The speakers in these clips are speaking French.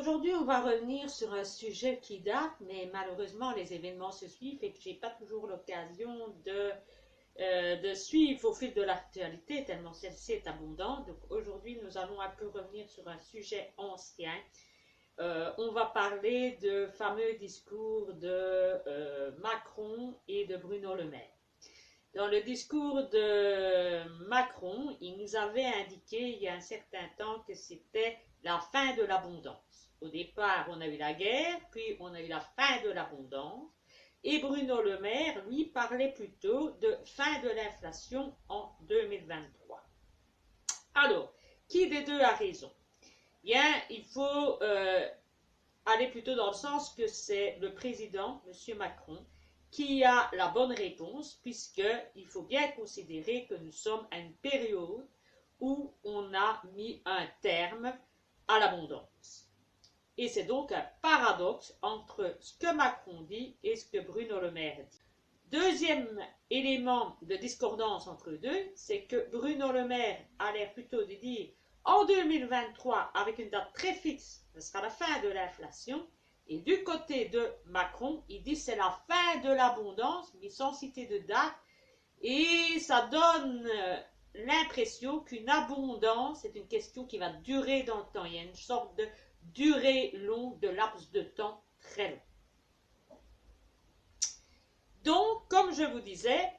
aujourd'hui, on va revenir sur un sujet qui date, mais malheureusement, les événements se suivent et que j'ai pas toujours l'occasion de suivre au fil de l'actualité, tellement celle-ci est abondante. Donc aujourd'hui, nous allons un peu revenir sur un sujet ancien. On va parler de fameux discours de Macron et de Bruno Le Maire. Dans le discours de Macron, il nous avait indiqué il y a un certain temps que c'était la fin de l'abondance. Au départ, on a eu la guerre, puis on a eu la fin de l'abondance. Et Bruno Le Maire, lui, parlait plutôt de fin de l'inflation en 2023. Alors, qui des deux a raison? Bien, il faut aller plutôt dans le sens que c'est le président, M. Macron, qui a la bonne réponse, puisqu'il faut bien considérer que nous sommes à une période où on a mis un terme à l'abondance. Et c'est donc un paradoxe entre ce que Macron dit et ce que Bruno Le Maire dit. Deuxième élément de discordance entre eux deux, c'est que Bruno Le Maire a l'air plutôt de dire en 2023, avec une date très fixe, ce sera la fin de l'inflation. Et du côté de Macron, il dit c'est la fin de l'abondance, mais sans citer de date. Et ça donne l'impression qu'une abondance est une question qui va durer dans le temps. Il y a une sorte de durée longue, de laps de temps très long. Donc, comme je vous disais,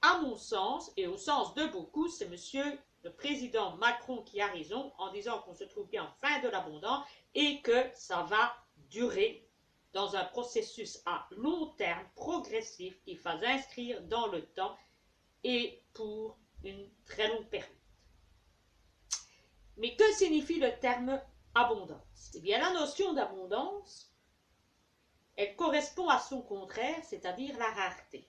à mon sens, et au sens de beaucoup, c'est monsieur le président Macron qui a raison en disant qu'on se trouve bien en fin de l'abondance et que ça va durer dans un processus à long terme, progressif, qu'il faut inscrire dans le temps et pour une très longue période. Mais que signifie le terme abondance? Eh bien, la notion d'abondance, elle correspond à son contraire, c'est-à-dire la rareté.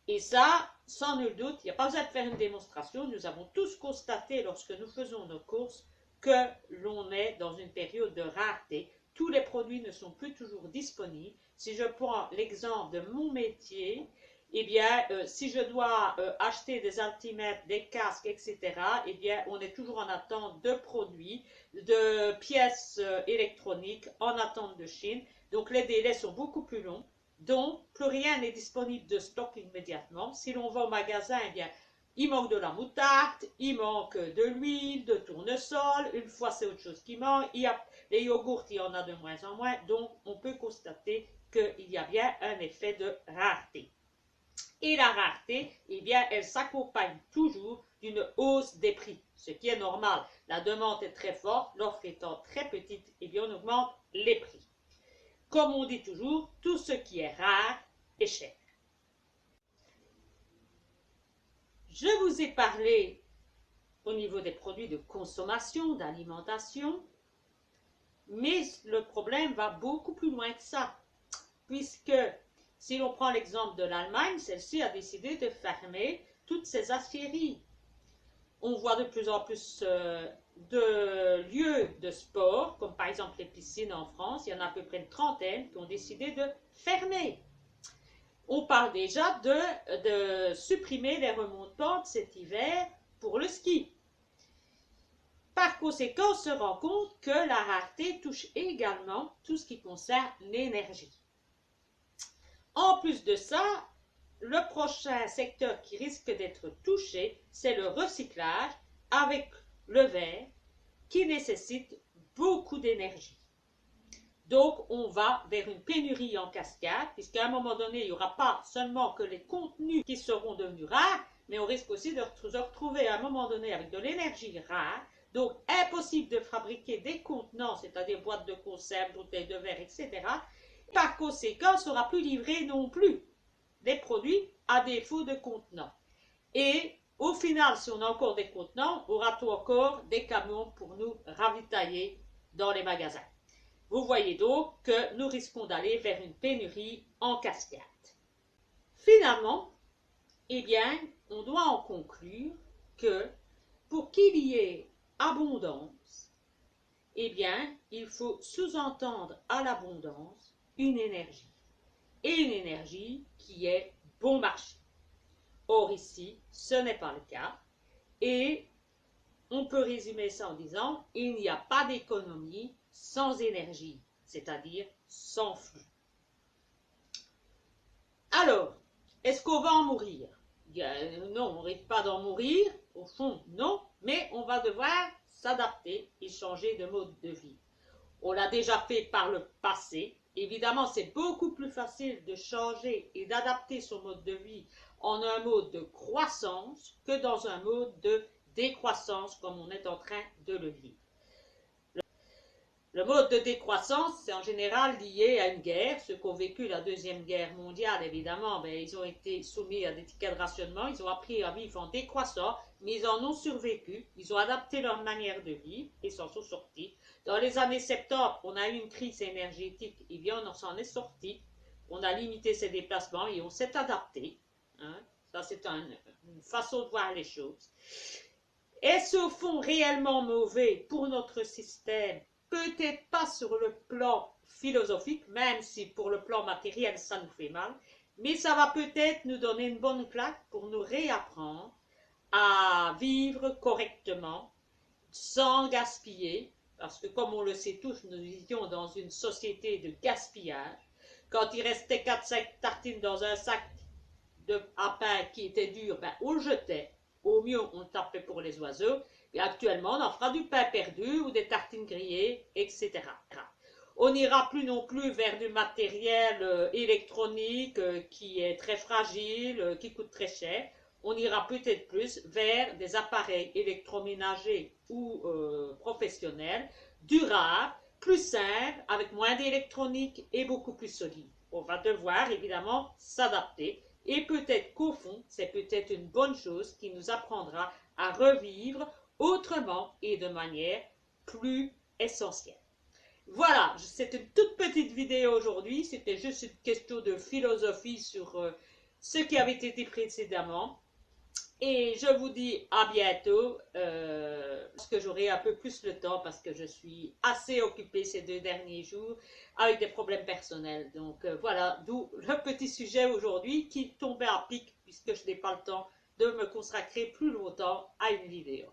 Et ça, sans nul doute, il n'y a pas besoin de faire une démonstration, nous avons tous constaté lorsque nous faisons nos courses que l'on est dans une période de rareté. Tous les produits ne sont plus toujours disponibles. Si je prends l'exemple de mon métier, eh bien, si je dois acheter des altimètres, des casques, etc., eh bien, on est toujours en attente de produits, de pièces électroniques, en attente de Chine. Donc, les délais sont beaucoup plus longs. Donc, plus rien n'est disponible de stock immédiatement. Si l'on va au magasin, eh bien, il manque de la moutarde, il manque de l'huile, de tournesol. Une fois, c'est autre chose qui manque. Il y a les yogourts, il y en a de moins en moins. Donc, on peut constater qu'il y a bien un effet de rareté. Et la rareté, eh bien, elle s'accompagne toujours d'une hausse des prix, ce qui est normal. La demande est très forte, l'offre étant très petite, eh bien, on augmente les prix. Comme on dit toujours, tout ce qui est rare est cher. Je vous ai parlé au niveau des produits de consommation, d'alimentation, mais le problème va beaucoup plus loin que ça, puisque si l'on prend l'exemple de l'Allemagne, celle-ci a décidé de fermer toutes ses aciéries. On voit de plus en plus de lieux de sport, comme par exemple les piscines en France, il y en a à peu près une trentaine qui ont décidé de fermer. On parle déjà de supprimer les remontants cet hiver pour le ski. Par conséquent, on se rend compte que la rareté touche également tout ce qui concerne l'énergie. En plus de ça, le prochain secteur qui risque d'être touché, c'est le recyclage avec le verre qui nécessite beaucoup d'énergie. Donc, on va vers une pénurie en cascade, puisqu'à un moment donné, il n'y aura pas seulement que les contenus qui seront devenus rares, mais on risque aussi de se retrouver à un moment donné avec de l'énergie rare. Donc, impossible de fabriquer des contenants, c'est-à-dire boîtes de conserve, bouteilles de verre, etc. Par conséquent, on ne sera plus livré non plus des produits à défaut de contenants. Et au final, si on a encore des contenants, aura-t-on encore des camions pour nous ravitailler dans les magasins? Vous voyez donc que nous risquons d'aller vers une pénurie en cascade. Finalement, eh bien, on doit en conclure que pour qu'il y ait abondance, eh bien, il faut sous-entendre à l'abondance une énergie. Et une énergie qui est bon marché. Or ici, ce n'est pas le cas. Et on peut résumer ça en disant, il n'y a pas d'économie sans énergie, c'est-à-dire sans flux. Alors, est-ce qu'on va en mourir? Non, on ne risque pas d'en mourir, au fond, non, mais on va devoir s'adapter et changer de mode de vie. On l'a déjà fait par le passé. Évidemment, c'est beaucoup plus facile de changer et d'adapter son mode de vie en un mode de croissance que dans un mode de décroissance comme on est en train de le vivre. Le mode de décroissance, c'est en général lié à une guerre. Ceux qui ont vécu la Deuxième Guerre mondiale, évidemment, ils ont été soumis à des tickets de rationnement. Ils ont appris à vivre en décroissant, mais ils en ont survécu. Ils ont adapté leur manière de vivre et s'en sont sortis. Dans les années 70, on a eu une crise énergétique. Et bien, on s'en est sorti. On a limité ses déplacements et on s'est adapté. Hein? Ça, c'est une façon de voir les choses. Est-ce au fond réellement mauvais pour notre système? Peut-être pas sur le plan philosophique, même si pour le plan matériel ça nous fait mal, mais ça va peut-être nous donner une bonne claque pour nous réapprendre à vivre correctement, sans gaspiller, parce que comme on le sait tous, nous vivions dans une société de gaspillage. Quand il restait 4-5 tartines dans un sac à pain qui était dur, on le jetait. Au mieux, on tapait pour les oiseaux. Et actuellement, on en fera du pain perdu ou des tartines grillées, etc. On n'ira plus non plus vers du matériel électronique qui est très fragile, qui coûte très cher. On ira peut-être plus vers des appareils électroménagers ou professionnels, durables, plus simples, avec moins d'électronique et beaucoup plus solides. On va devoir évidemment s'adapter. Et peut-être qu'au fond, c'est peut-être une bonne chose qui nous apprendra à revivre autrement et de manière plus essentielle. Voilà, c'est une toute petite vidéo aujourd'hui. C'était juste une question de philosophie sur ce qui avait été précédemment. Et je vous dis à bientôt, parce que j'aurai un peu plus le temps, parce que je suis assez occupée ces 2 derniers jours avec des problèmes personnels. Donc voilà, d'où le petit sujet aujourd'hui qui tombait à pic, puisque je n'ai pas le temps de me consacrer plus longtemps à une vidéo.